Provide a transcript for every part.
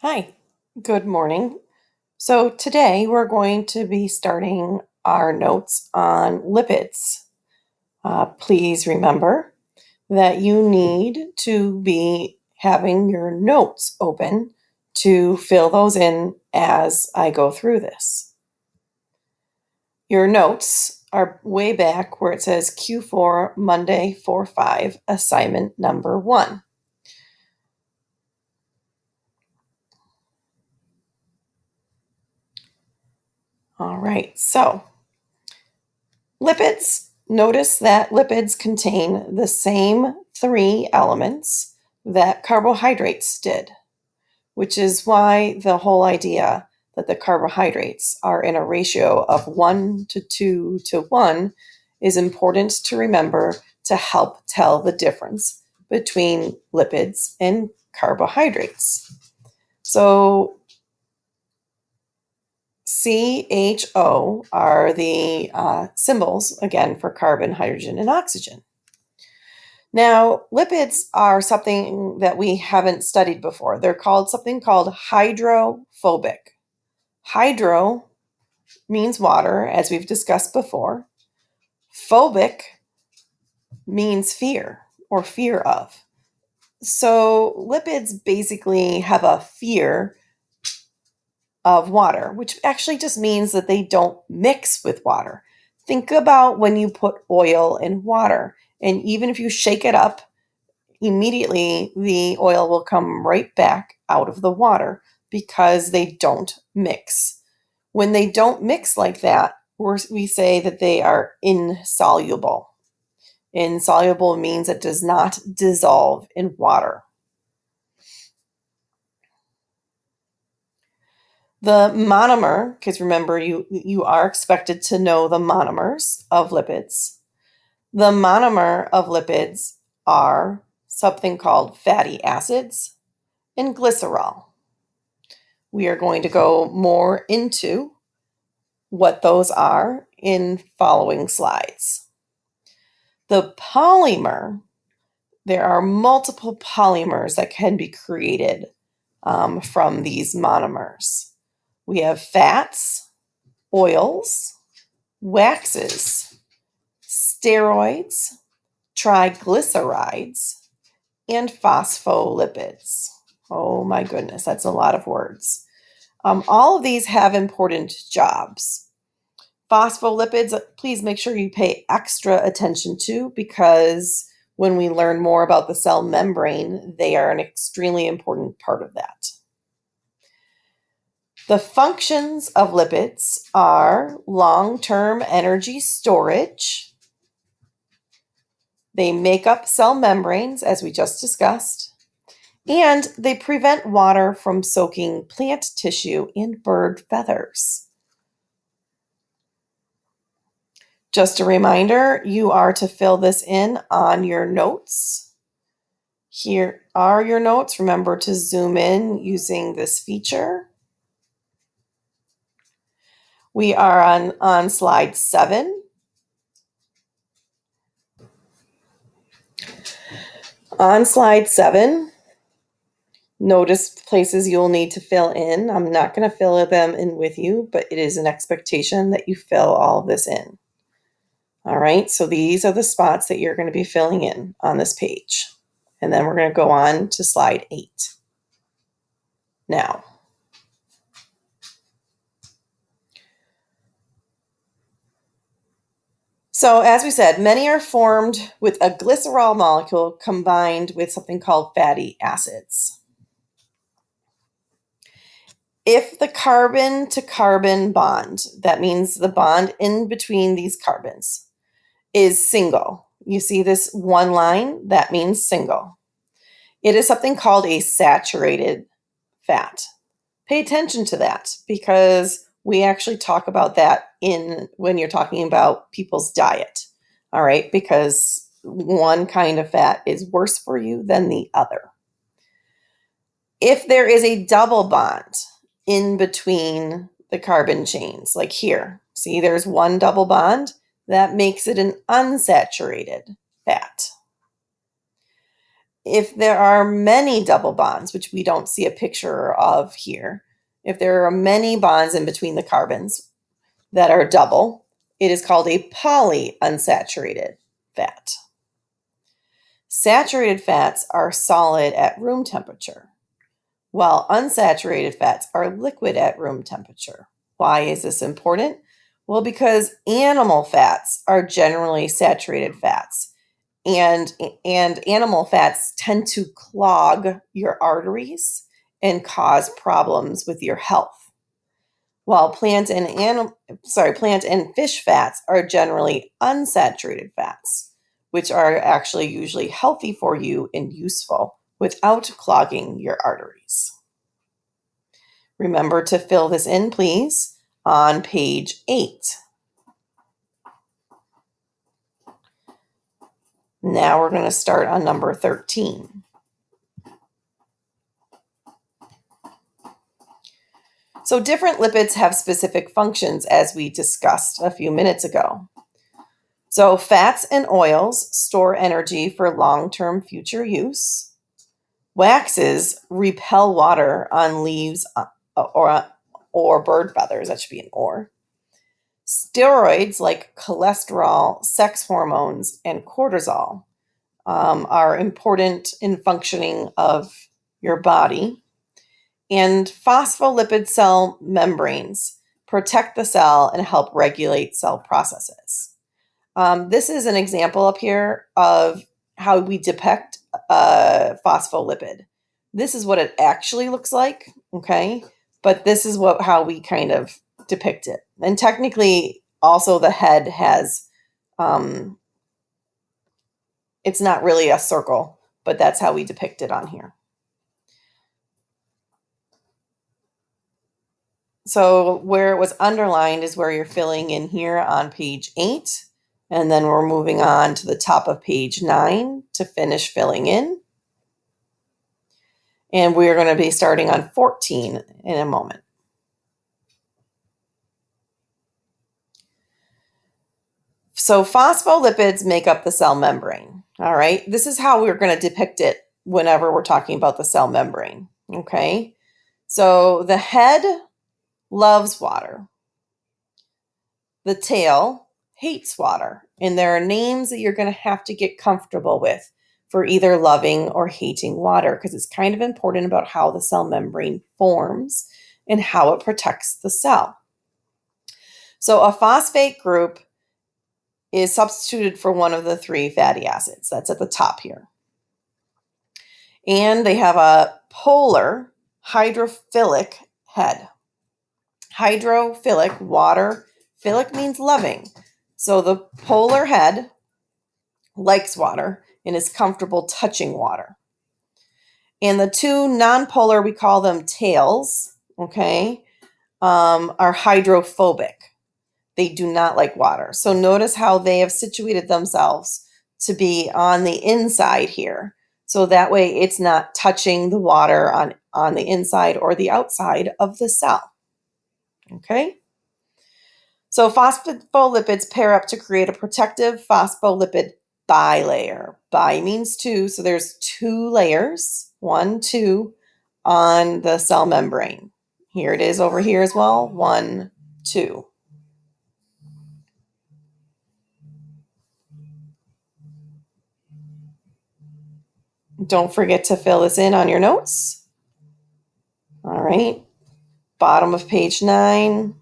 Hi, good morning. So today we're going to be starting our notes on lipids. Please remember that you need to be having your notes open to fill those in as I go through this. Your notes are way back where it says Q4 Monday 4-5 assignment number 1. All right, so lipids, notice that lipids contain the same 3 elements that carbohydrates did, which is why the whole idea that the carbohydrates are in a ratio of 1 to 2 to 1 is important to remember to help tell the difference between lipids and carbohydrates. So CHO are the symbols, again, for carbon, hydrogen, and oxygen. Now, lipids are something that we haven't studied before. They're called something called hydrophobic. Hydro means water, as we've discussed before. Phobic means fear or fear of. So lipids basically have a fear of water, which actually just means that they don't mix with water. Think about when you put oil in water, and even if you shake it up, immediately the oil will come right back out of the water because they don't mix. When they don't mix like that, we say that they are insoluble. Insoluble means it does not dissolve in water. The monomer, because remember, you are expected to know the monomers of lipids. The monomer of lipids are something called fatty acids and glycerol. We are going to go more into what those are in following slides. The polymer, there are multiple polymers that can be created from these monomers. We have fats, oils, waxes, steroids, triglycerides, and phospholipids. Oh my goodness, that's a lot of words. All of these have important jobs. Phospholipids, please make sure you pay extra attention to because when we learn more about the cell membrane, they are an extremely important part of that. The functions of lipids are long-term energy storage. They make up cell membranes, as we just discussed, and they prevent water from soaking plant tissue and bird feathers. Just a reminder, you are to fill this in on your notes. Here are your notes. Remember to zoom in using this feature. We are on slide 7. On slide 7, notice places you'll need to fill in. I'm not going to fill them in with you, but it is an expectation that you fill all of this in. All right, so these are the spots that you're going to be filling in on this page. And then we're going to go on to slide 8. Now, so as we said, many are formed with a glycerol molecule combined with something called fatty acids. If the carbon to carbon bond, that means the bond in between these carbons, is single. You see this one line, that means single. It is something called a saturated fat. Pay attention to that because we actually talk about that when you're talking about people's diet. All right, because one kind of fat is worse for you than the other. If there is a double bond in between the carbon chains, like here, see there's one double bond, that makes it an unsaturated fat. if there are many double bonds, which we don't see a picture of here, if there are many bonds in between the carbons that are double, it is called a polyunsaturated fat. Saturated fats are solid at room temperature, while unsaturated fats are liquid at room temperature. Why is this important? Well, because animal fats are generally saturated fats, and animal fats tend to clog your arteries and cause problems with your health. While plant and fish fats are generally unsaturated fats, which are actually usually healthy for you and useful without clogging your arteries. Remember to fill this in, please, on page 8. Now we're going to start on number 13. So different lipids have specific functions, as we discussed a few minutes ago. So fats and oils store energy for long-term future use. Waxes repel water on leaves or bird feathers. That should be an or. Steroids like cholesterol, sex hormones, and cortisol are important in functioning of your body. And phospholipid cell membranes protect the cell and help regulate cell processes. This is an example up here of how we depict a phospholipid. This is what it actually looks like, okay? But this is how we kind of depict it. And technically, also the head has, it's not really a circle, but that's how we depict it on here. So where it was underlined is where you're filling in here on page 8. And then we're moving on to the top of page 9 to finish filling in. And we're going to be starting on 14 in a moment. So phospholipids make up the cell membrane. All right. This is how we're going to depict it whenever we're talking about the cell membrane. Okay. So the head loves water. The tail hates water. And there are names that you're going to have to get comfortable with for either loving or hating water, because it's kind of important about how the cell membrane forms and how it protects the cell. So a phosphate group is substituted for one of the 3 fatty acids. That's at the top here. And they have a polar hydrophilic head. Hydrophilic, water. Philic means loving. So the polar head likes water and is comfortable touching water. And the 2 nonpolar, we call them tails, okay, are hydrophobic. They do not like water. So notice how they have situated themselves to be on the inside here. So that way it's not touching the water on the inside or the outside of the cell. Okay? So phospholipids pair up to create a protective phospholipid bilayer. Bi means 2, so there's 2 layers, 1, 2, on the cell membrane. Here it is over here as well, 1, 2. Don't forget to fill this in on your notes. All right, bottom of page 9.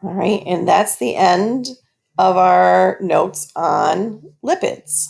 All right, and that's the end of our notes on lipids.